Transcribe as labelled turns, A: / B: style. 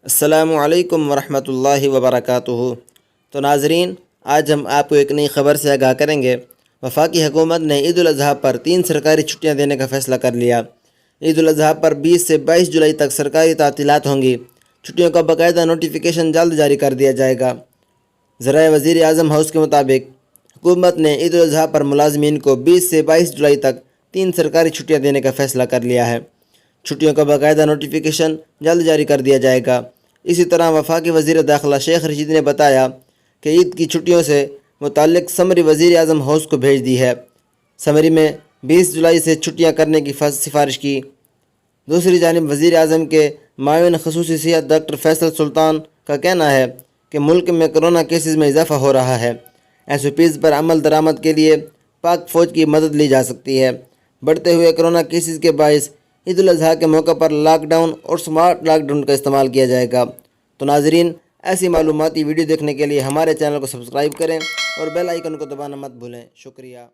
A: السلام علیکم ورحمۃ اللہ وبرکاتہ۔ تو ناظرین، آج ہم آپ کو ایک نئی خبر سے آگاہ کریں گے۔ وفاقی حکومت نے عید الاضحیٰ پر 3 سرکاری چھٹیاں دینے کا فیصلہ کر لیا۔ عید الاضحیٰ پر 20 سے 22 جولائی تک سرکاری تعطیلات ہوں گی۔ چھٹیوں کا باقاعدہ نوٹیفیکیشن جلد جاری کر دیا جائے گا۔ ذرائع وزیر اعظم ہاؤس کے مطابق حکومت نے عید الاضحیٰ پر ملازمین کو 20 سے 22 جولائی تک 3 سرکاری چھٹیاں دینے کا فیصلہ کر لیا ہے۔ چھٹیوں کا باقاعدہ نوٹیفیکیشن جلد جاری کر دیا جائے گا۔ اسی طرح وفاقی وزیر داخلہ شیخ رشید نے بتایا کہ عید کی چھٹیوں سے متعلق سمری وزیر اعظم ہاؤس کو بھیج دی ہے۔ سمری میں 20 جولائی سے چھٹیاں کرنے کی سفارش کی۔ دوسری جانب وزیر اعظم کے معاون خصوصی صحت ڈاکٹر فیصل سلطان کا کہنا ہے کہ ملک میں کرونا کیسز میں اضافہ ہو رہا ہے۔ ایس او پیز پر عمل درآمد کے لیے پاک فوج کی مدد لی جا سکتی ہے۔ بڑھتے ہوئے کرونا کیسز کے باعث عید الاضحیٰ کے موقع پر لاک ڈاؤن اور سمارٹ لاک ڈاؤن کا استعمال کیا جائے گا۔ تو ناظرین، ایسی معلوماتی ویڈیو دیکھنے کے لیے ہمارے چینل کو سبسکرائب کریں اور بیل آئیکن کو دبانا مت بھولیں۔ شکریہ۔